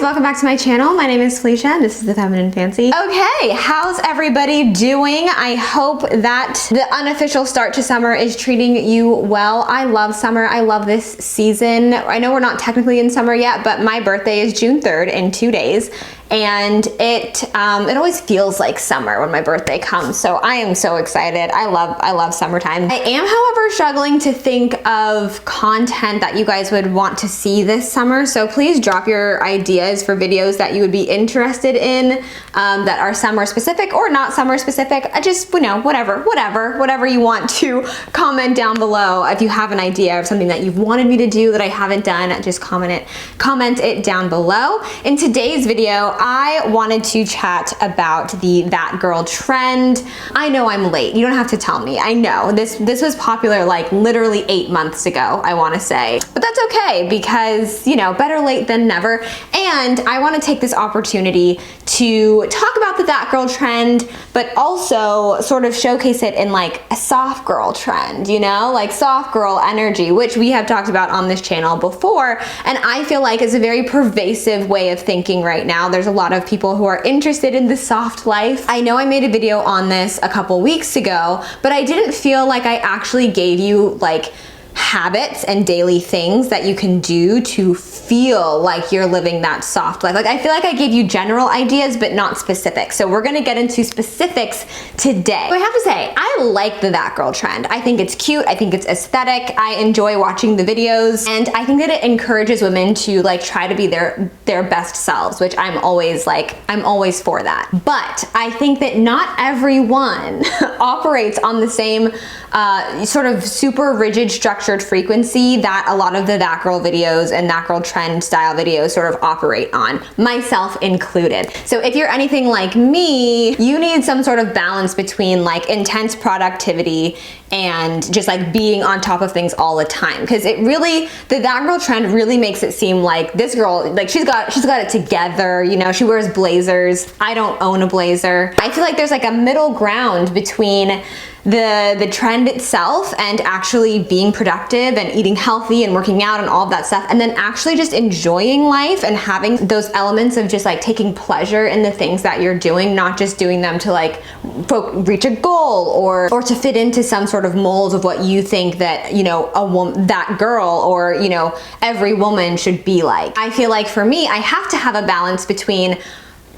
welcome back to my channel. My name is Felicia and this is The Feminine Fancy. Okay, how's everybody doing? I hope that the unofficial start to summer is treating you well. I love summer. I love this season. I know we're not technically in summer yet, but my birthday is June 3rd in 2 days. And it always feels like summer when my birthday comes. So I am so excited. I love summertime. I am, however, struggling to think of content that you guys would want to see this summer. So please drop your ideas for videos that you would be interested in that are summer specific or not summer specific. I just, you know, whatever you want to comment down below. If you have an idea of something that you've wanted me to do that I haven't done, just comment it down below. In today's video, I wanted to chat about the that girl trend. I know I'm late. You don't have to tell me. I know this was popular like literally 8 months ago, I want to say. But that's okay because, you know, better late than never. And I want to take this opportunity to talk about the that girl trend, but also sort of showcase it in like a soft girl trend, you know, like soft girl energy, which we have talked about on this channel before. And I feel like it's a very pervasive way of thinking right now. There's a lot of people who are interested in the soft life. I know I made a video on this a couple weeks ago, but I didn't feel like I actually gave you like habits and daily things that you can do to feel like you're living that soft life. Like I feel like I gave you general ideas but not specific. So we're gonna get into specifics today. So I have to say, I like the that girl trend. I think it's cute, I think it's aesthetic, I enjoy watching the videos, and I think that it encourages women to like try to be their best selves, which I'm always for that. But I think that not everyone operates on the same sort of super rigid structured frequency that a lot of the that girl videos and that girl trend style videos sort of operate on, myself included. So if you're anything like me, you need some sort of balance between like intense productivity and just like being on top of things all the time, because it really, the that girl trend really makes it seem like this girl, like she's got it together, you know, she wears blazers. I don't own a blazer. I feel like there's like a middle ground between the trend itself and actually being productive and eating healthy and working out and all of that stuff, and then actually just enjoying life and having those elements of just like taking pleasure in the things that you're doing, not just doing them to like reach a goal or to fit into some sort of mold of what you think that, you know, a woman, that girl, or, you know, every woman should be like. I feel like for me, I have to have a balance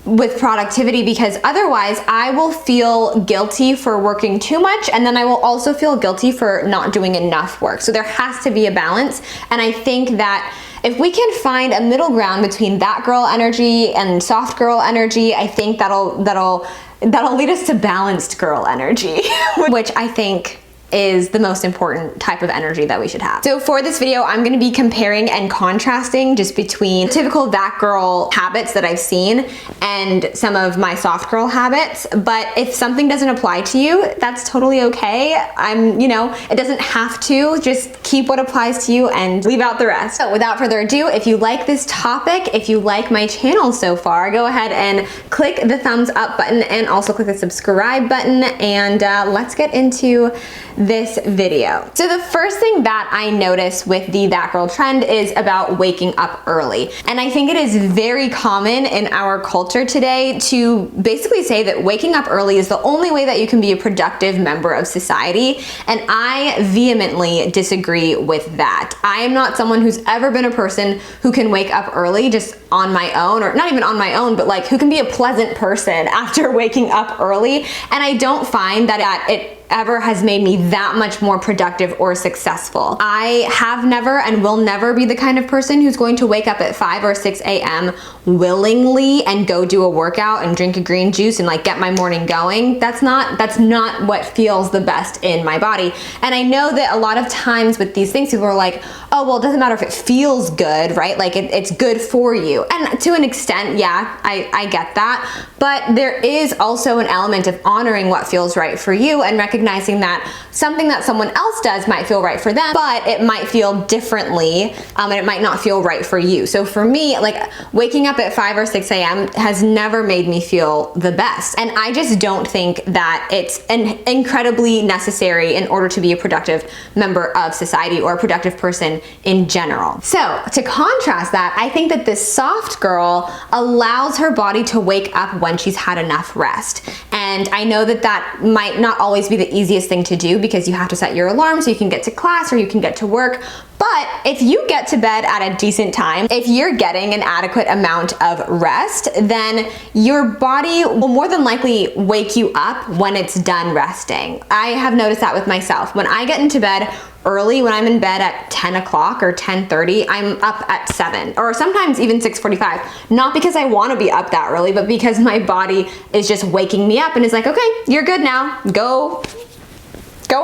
with productivity, because otherwise I will feel guilty for working too much, and then I will also feel guilty for not doing enough work. So there has to be a balance, and I think that if we can find a middle ground between that girl energy and soft girl energy, I think that'll lead us to balanced girl energy, which I think is the most important type of energy that we should have. So for this video, I'm gonna be comparing and contrasting just between typical that girl habits that I've seen and some of my soft girl habits. But if something doesn't apply to you, that's totally okay. You know, it doesn't have to. Just keep what applies to you and leave out the rest. So without further ado, if you like this topic, if you like my channel so far, go ahead and click the thumbs up button and also click the subscribe button, and let's get into this video. So the first thing that I notice with the that girl trend is about waking up early. And I think it is very common in our culture today to basically say that waking up early is the only way that you can be a productive member of society. And I vehemently disagree with that. I am not someone who's ever been a person who can wake up early just on my own, or not even on my own, but like who can be a pleasant person after waking up early. And I don't find that it ever has made me that much more productive or successful. I have never and will never be the kind of person who's going to wake up at 5 or 6 a.m. willingly and go do a workout and drink a green juice and like get my morning going. That's not what feels the best in my body. And I know that a lot of times with these things, people are like, oh, well, it doesn't matter if it feels good, right? Like it's good for you. And to an extent, yeah, I get that. But there is also an element of honoring what feels right for you and recognizing recognizing that something that someone else does might feel right for them, but it might feel differently, and it might not feel right for you. So for me, like waking up at 5 or 6 a.m. has never made me feel the best. And I just don't think that it's incredibly necessary in order to be a productive member of society or a productive person in general. So to contrast that, I think that this soft girl allows her body to wake up when she's had enough rest. And I know that that might not always be the easiest thing to do because you have to set your alarm so you can get to class or you can get to work. But if you get to bed at a decent time, if you're getting an adequate amount of rest, then your body will more than likely wake you up when it's done resting. I have noticed that with myself. When I get into bed early, when I'm in bed at 10 o'clock or 10:30, I'm up at 7 or sometimes even 6:45. Not because I want to be up that early, but because my body is just waking me up and is like, okay, you're good now. Go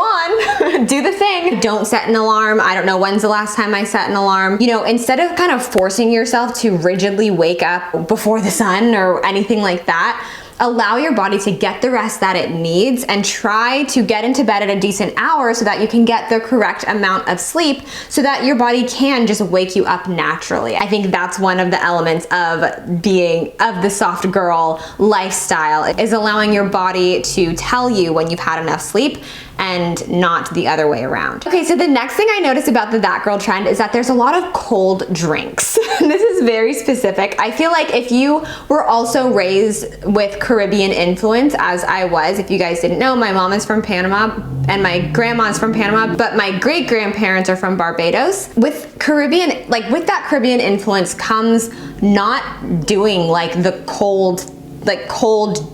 on, do the thing. Don't set an alarm. I don't know when's the last time I set an alarm. You know, instead of kind of forcing yourself to rigidly wake up before the sun or anything like that, allow your body to get the rest that it needs and try to get into bed at a decent hour so that you can get the correct amount of sleep so that your body can just wake you up naturally. I think that's one of the elements of being of the soft girl lifestyle, is allowing your body to tell you when you've had enough sleep and not the other way around. Okay, so the next thing I noticed about the that girl trend is that there's a lot of cold drinks. This is very specific. I feel like if you were also raised with Caribbean influence, as I was, if you guys didn't know, my mom is from Panama and my grandma's from Panama, but my great-grandparents are from Barbados. With Caribbean, like with that Caribbean influence comes not doing like the cold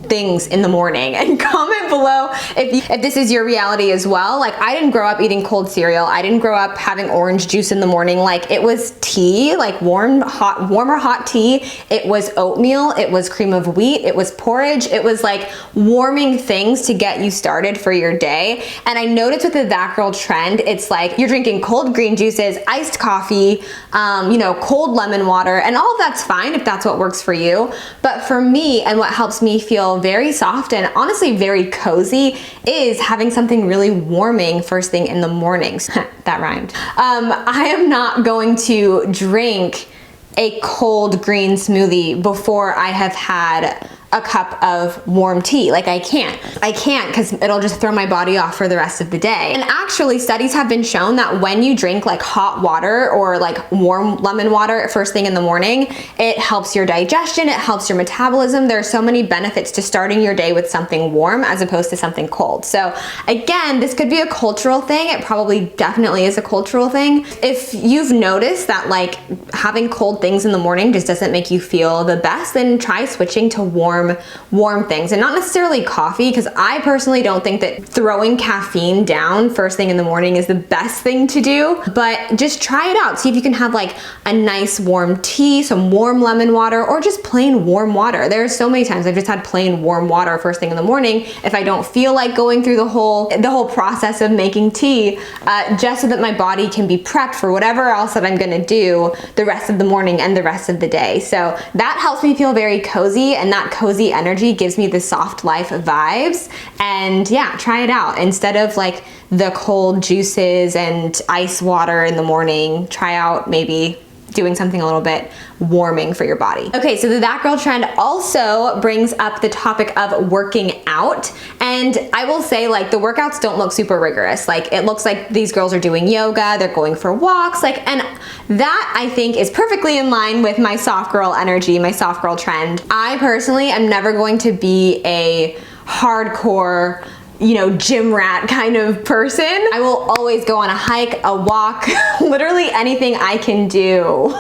things in the morning. And comment below if this is your reality as well. Like, I didn't grow up eating cold cereal. I didn't grow up having orange juice in the morning. Like, it was tea, like warm or hot tea. It was oatmeal. It was cream of wheat. It was porridge. It was like warming things to get you started for your day. And I noticed with the that girl trend, it's like you're drinking cold green juices, iced coffee, you know, cold lemon water, and all of that's fine if that's what works for you. But for me, and what helps me feel very soft and honestly very cozy, is having something really warming first thing in the mornings. That rhymed. I am not going to drink a cold green smoothie before I have had a cup of warm tea. Like, I can't because it'll just throw my body off for the rest of the day. And actually, studies have been shown that when you drink like hot water or like warm lemon water first thing in the morning, it helps your digestion, it helps your metabolism. There are so many benefits to starting your day with something warm as opposed to something cold. So again, this could be a cultural thing. It probably definitely is a cultural thing. If you've noticed that like having cold things in the morning just doesn't make you feel the best, then try switching to warm things, and not necessarily coffee, because I personally don't think that throwing caffeine down first thing in the morning is the best thing to do, but just try it out. See if you can have like a nice warm tea, some warm lemon water, or just plain warm water. There are so many times I've just had plain warm water first thing in the morning if I don't feel like going through the whole process of making tea, just so that my body can be prepped for whatever else that I'm gonna do the rest of the morning and the rest of the day. So that helps me feel very cozy, and that cozy energy gives me the soft life vibes. And yeah, try it out. Instead of like the cold juices and ice water in the morning, try out maybe doing something a little bit warming for your body. Okay, so the that girl trend also brings up the topic of working out. And I will say, like, the workouts don't look super rigorous. Like, it looks like these girls are doing yoga, they're going for walks, like, and that I think is perfectly in line with my soft girl energy, my soft girl trend. I personally am never going to be a hardcore, you know, gym rat kind of person. I will always go on a hike, a walk, literally anything I can do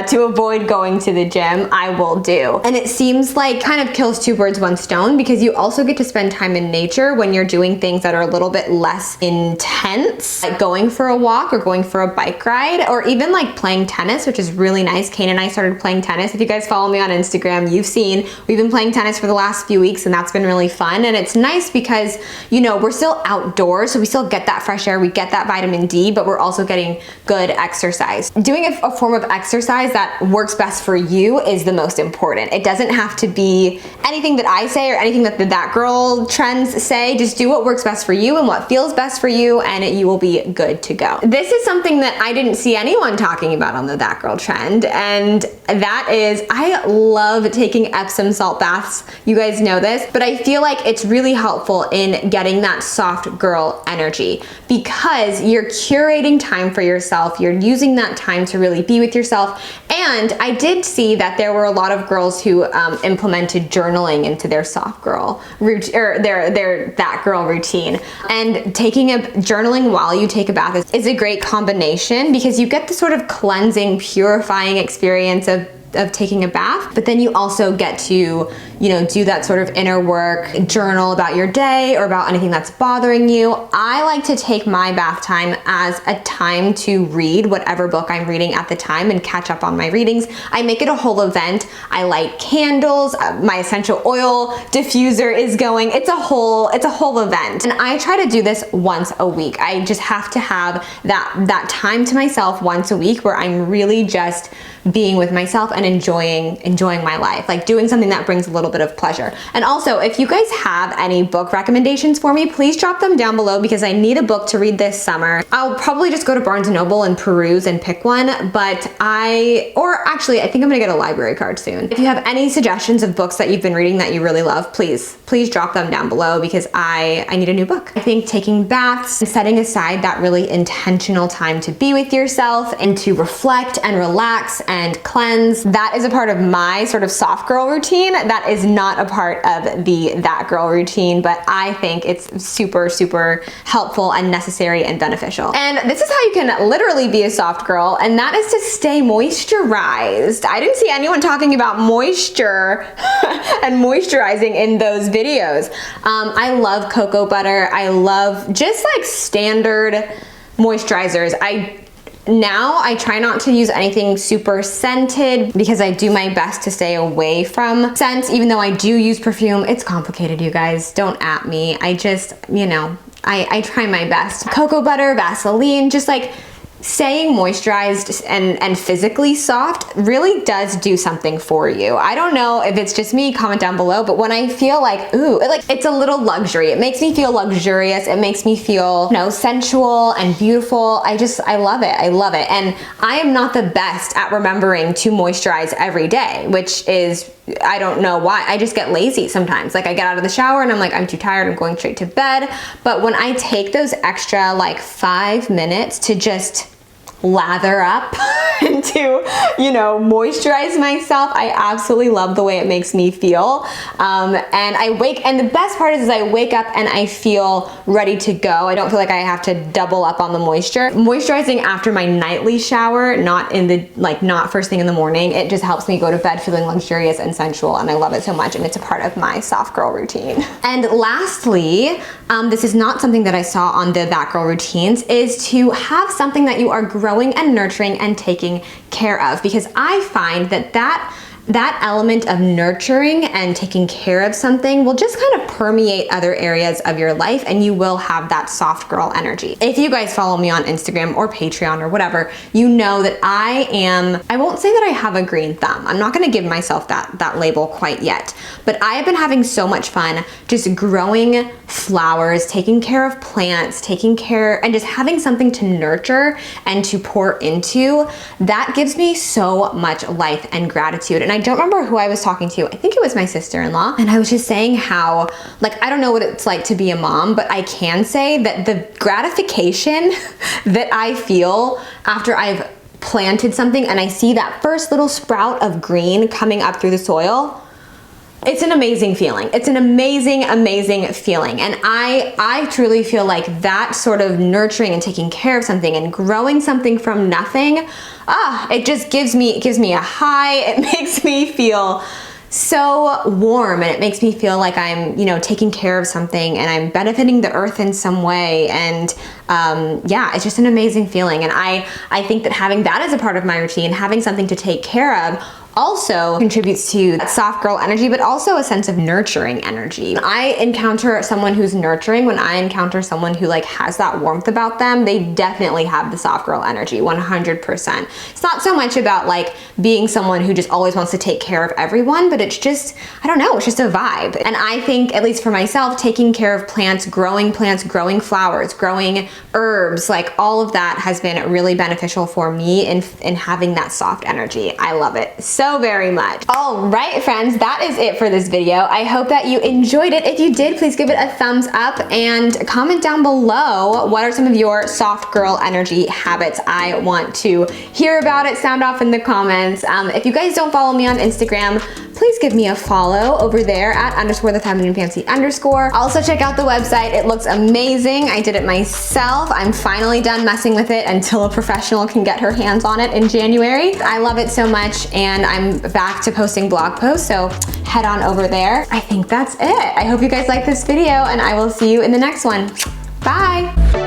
to avoid going to the gym, I will do. And it seems like kind of kills two birds, one stone, because you also get to spend time in nature when you're doing things that are a little bit less intense, like going for a walk or going for a bike ride, or even like playing tennis, which is really nice. Kane and I started playing tennis. If you guys follow me on Instagram, you've seen we've been playing tennis for the last few weeks, and that's been really fun. And it's nice because because, you know, we're still outdoors, so we still get that fresh air, we get that vitamin D, but we're also getting good exercise. Doing a form of exercise that works best for you is the most important. It doesn't have to be anything that I say or anything that the That Girl trends say. Just do what works best for you and what feels best for you, and you will be good to go. This is something that I didn't see anyone talking about on the That Girl trend, and that is, I love taking Epsom salt baths. You guys know this, but I feel like it's really helpful in getting that soft girl energy because you're curating time for yourself. You're using that time to really be with yourself. And I did see that there were a lot of girls who implemented journaling into their soft girl routine, or their That Girl routine. And taking a journaling while you take a bath is a great combination because you get the sort of cleansing, purifying experience of taking a bath, but then you also get to, you know, do that sort of inner work, journal about your day or about anything that's bothering you. I like to take my bath time as a time to read whatever book I'm reading at the time and catch up on my readings. I make it a whole event. I light candles, my essential oil diffuser is going. It's a whole event. And I try to do this once a week. I just have to have that time to myself once a week where I'm really just being with myself and enjoying my life, like doing something that brings a little bit of pleasure. And also, if you guys have any book recommendations for me, please drop them down below because I need a book to read this summer. I'll probably just go to Barnes & Noble and peruse and pick one, but I think I'm gonna get a library card soon. If you have any suggestions of books that you've been reading that you really love, please drop them down below because I need a new book. I think taking baths and setting aside that really intentional time to be with yourself and to reflect and relax and cleanse, that is a part of my sort of soft girl routine. That is not a part of the That Girl routine, but I think it's super, super helpful and necessary and beneficial. And this is how you can literally be a soft girl, and that is to stay moisturized. I didn't see anyone talking about moisture and moisturizing in those videos. I love cocoa butter. I love just like standard moisturizers. Now I try not to use anything super scented because I do my best to stay away from scents, even though I do use perfume. It's complicated, you guys. Don't at me. I just, you know, I try my best. Cocoa butter, Vaseline, just like staying moisturized and physically soft really does do something for you. I don't know if it's just me, comment down below, but when I feel like, ooh, like it's a little luxury. It makes me feel luxurious. It makes me feel, you know, sensual and beautiful. I love it. I love it. And I am not the best at remembering to moisturize every day, which is, I don't know why. I just get lazy sometimes. Like I get out of the shower and I'm like, I'm too tired, I'm going straight to bed. But when I take those extra like 5 minutes to just lather up and to, you know, moisturize myself, I absolutely love the way it makes me feel. And the best part is I wake up and I feel ready to go. I don't feel like I have to double up on the moisture. Moisturizing after my nightly shower, not first thing in the morning, it just helps me go to bed feeling luxurious and sensual, and I love it so much, and it's a part of my soft girl routine. And lastly, this is not something that I saw on the That Girl routines, is to have something that you are growing and nurturing and taking care of, because I find that element of nurturing and taking care of something will just kind of permeate other areas of your life, and you will have that soft girl energy. If you guys follow me on Instagram or Patreon or whatever, you know that I won't say that I have a green thumb. I'm not gonna give myself that label quite yet, but I have been having so much fun just growing flowers, taking care of plants, and just having something to nurture and to pour into. That gives me so much life and gratitude. And I don't remember who I was talking to. I think it was my sister-in-law. And I was just saying how, like, I don't know what it's like to be a mom, but I can say that the gratification that I feel after I've planted something and I see that first little sprout of green coming up through the soil, it's an amazing feeling. It's an amazing, amazing feeling. And I truly feel like that sort of nurturing and taking care of something and growing something from nothing, it just gives me a high. It makes me feel so warm, and it makes me feel like I'm, you know, taking care of something and I'm benefiting the earth in some way. And yeah, it's just an amazing feeling. And I think that having that as a part of my routine, having something to take care of, also contributes to that soft girl energy, but also a sense of nurturing energy. When I encounter someone who's nurturing, when I encounter someone who like has that warmth about them, they definitely have the soft girl energy, 100%. It's not so much about like being someone who just always wants to take care of everyone, but it's just, I don't know, it's just a vibe. And I think, at least for myself, taking care of plants, growing flowers, growing herbs, like all of that has been really beneficial for me in having that soft energy. I love it so very much. All right, friends, that is it for this video. I hope that you enjoyed it. If you did, please give it a thumbs up and comment down below what are some of your soft girl energy habits. I want to hear about it. Sound off in the comments. If you guys don't follow me on Instagram, please give me a follow over there at _thefemininefancy_. Also check out the website. It looks amazing. I did it myself. I'm finally done messing with it until a professional can get her hands on it in January. I love it so much, and I'm back to posting blog posts, so head on over there. I think that's it. I hope you guys like this video, and I will see you in the next one. Bye.